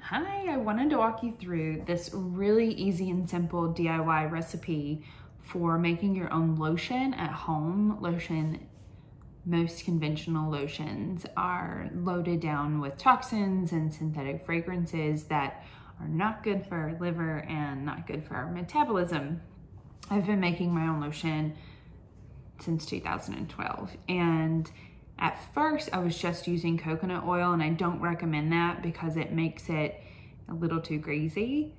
Hi, I wanted to walk you through this really easy and simple DIY recipe for making your own lotion at home. Most conventional lotions are loaded down with toxins and synthetic fragrances that are not good for our liver and not good for our metabolism. I've been making my own lotion since 2012, and at first I was just using coconut oil, and I don't recommend that because it makes it a little too greasy.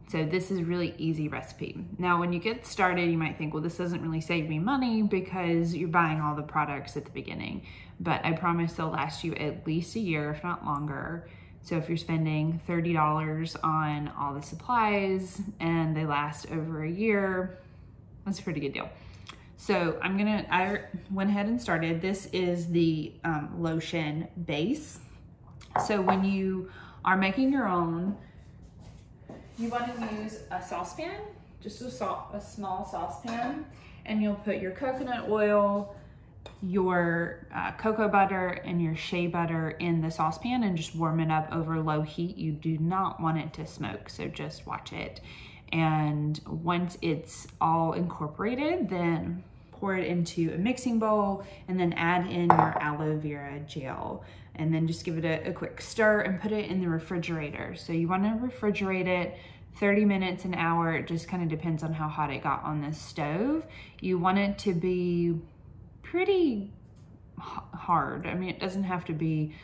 So this is a really easy recipe. Now, when you get started, you might think, well, this doesn't really save me money because you're buying all the products at the beginning, but I promise they'll last you at least a year, if not longer. So if you're spending $30 on all the supplies and they last over a year, that's a pretty good deal. So I went ahead and started. This is the lotion base. So when you are making your own, you want to use a saucepan, just a small saucepan, and you'll put your coconut oil, your cocoa butter, and your shea butter in the saucepan and just warm it up over low heat. You do not want it to smoke, so just watch it. And once it's all incorporated, then pour it into a mixing bowl and then add in your aloe vera gel. And then just give it a quick stir and put it in the refrigerator. So you want to refrigerate it 30 minutes, an hour. It just kind of depends on how hot it got on the stove. You want it to be pretty hard. I mean, it doesn't have to be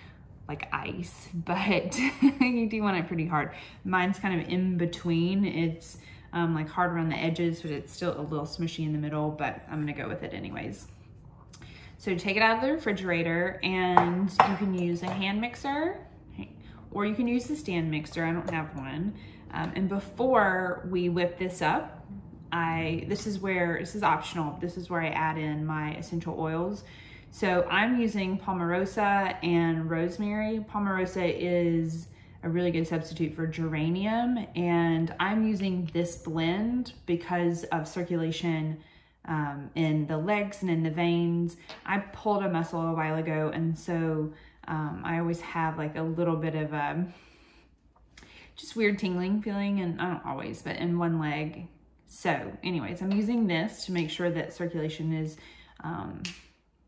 like ice, but you do want it pretty hard. Mine's kind of in between. It's like hard around the edges, but it's still a little smushy in the middle, but I'm gonna go with it anyways. So take it out of the refrigerator, and you can use a hand mixer, or you can use the stand mixer. I don't have one. And before we whip this up, this is optional. This is where I add in my essential oils. So I'm using Palmarosa and Rosemary. Palmarosa is a really good substitute for geranium, and I'm using this blend because of circulation in the legs and in the veins. I pulled a muscle a while ago, and so I always have like a little bit of a just weird tingling feeling, and I don't always, but in one leg. So anyways, I'm using this to make sure that circulation is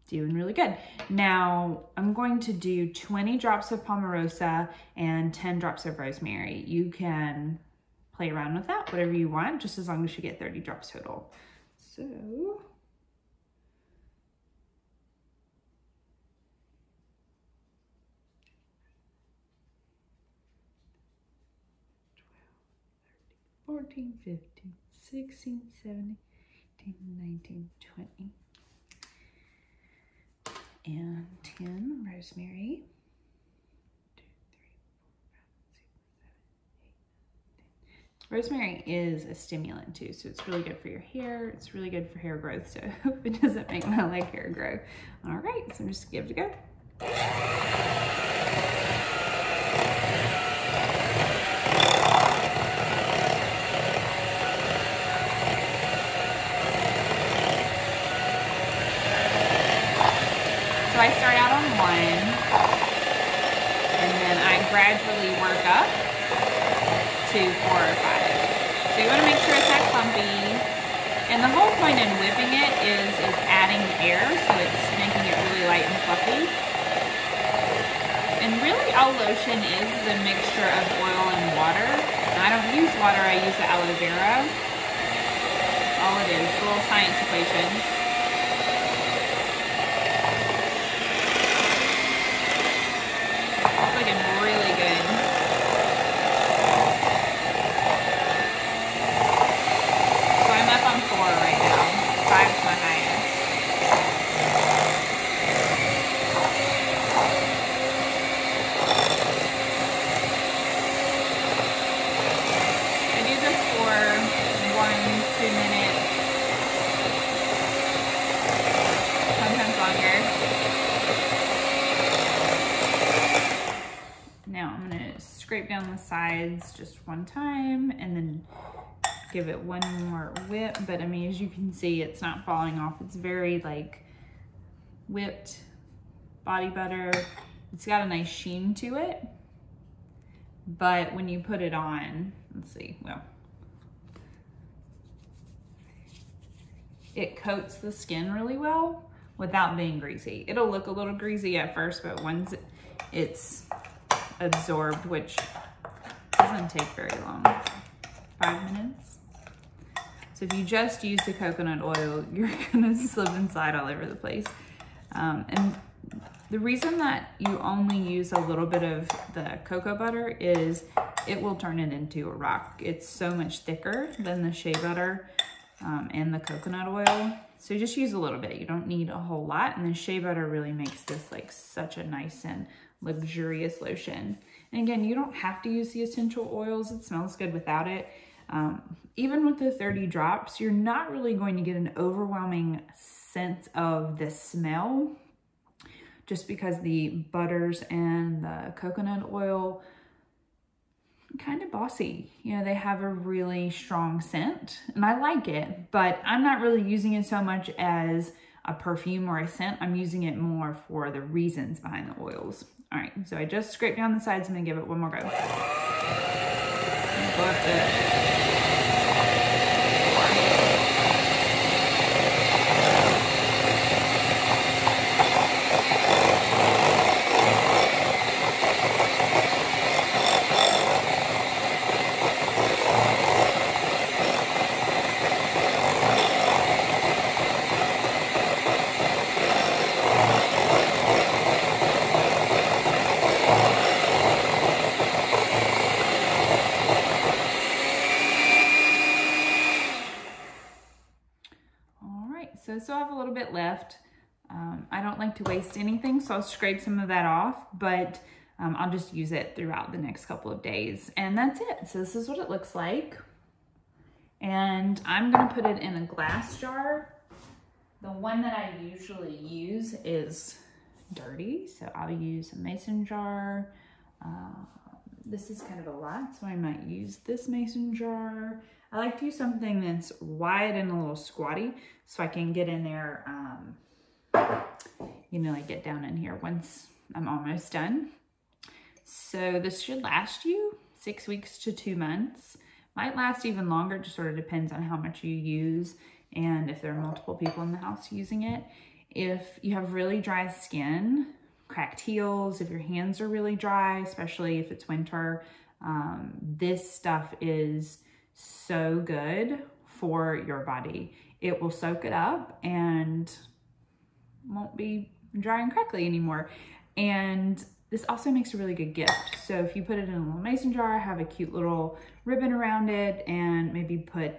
doing really good. Now I'm going to do 20 drops of Palmarosa and 10 drops of Rosemary. You can play around with that, whatever you want, just as long as you get 30 drops total. So $12, $13, $14, $15, $16, $17, $18, $19, $20. And 10 rosemary. 2, 3, 4, 5, 6, 7, 8, 9, 10. Rosemary is a stimulant too, so it's really good for your hair. It's really good for hair growth, so I hope it doesn't make my leg hair grow. All right, so I'm just give it a go. So I start out on 1, and then I gradually work up to 4 or 5. So you want to make sure it's not clumpy. And the whole point in whipping it is it's adding air, so it's making it really light and fluffy. And really all lotion is a mixture of oil and water. I don't use water, I use the aloe vera. All it is, a little science equation. Looking really good. So I'm up on 4 right now. 5's my highest. I do this for 1-2 minutes, sometimes longer. Now I'm gonna scrape down the sides just one time and then give it one more whip. But I mean, as you can see, it's not falling off. It's very like whipped body butter. It's got a nice sheen to it. but when you put it on, let's see, well, it coats the skin really well without being greasy. It'll look a little greasy at first, but once it's absorbed, which doesn't take very long, 5 minutes. So if you just use the coconut oil, you're gonna slip and slide all over the place. And the reason that you only use a little bit of the cocoa butter is it will turn it into a rock. It's so much thicker than the shea butter and the coconut oil. So just use a little bit. You don't need a whole lot. And the shea butter really makes this like such a nice and luxurious lotion. And again, you don't have to use the essential oils. It smells good without it. Even with the 30 drops, you're not really going to get an overwhelming sense of the smell, just because the butters and the coconut oil kind of bossy. You know, they have a really strong scent and I like it, but I'm not really using it so much as a perfume or a scent. I'm using it more for the reasons behind the oils. All right, so I just scraped down the sides. I'm gonna give it one more go. Go up to So I still have a little bit left. I don't like to waste anything, so I'll scrape some of that off, but I'll just use it throughout the next couple of days. And that's it. So this is what it looks like. And I'm gonna put it in a glass jar. The one that I usually use is dirty, so I'll use a mason jar. This is kind of a lot, so I might use this mason jar. I like to use something that's wide and a little squatty so I can get in there, you know, like get down in here once I'm almost done. So this should last you 6 weeks to 2 months. Might last even longer, it just sort of depends on how much you use and if there are multiple people in the house using it. If you have really dry skin, cracked heels, if your hands are really dry, especially if it's winter, this stuff is so good for your body. It will soak it up and won't be dry and crackly anymore. And this also makes a really good gift. So if you put it in a little mason jar, have a cute little ribbon around it, and maybe put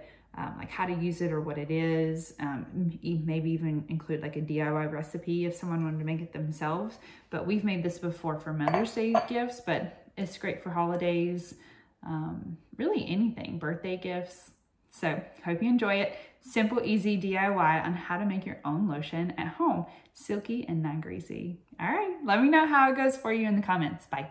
like how to use it or what it is, maybe even include like a DIY recipe if someone wanted to make it themselves. But we've made this before for Mother's Day gifts, but it's great for holidays, really anything, birthday gifts. So hope you enjoy it. Simple, easy DIY on how to make your own lotion at home. Silky and not greasy. All right, let me know how it goes for you in the comments. Bye.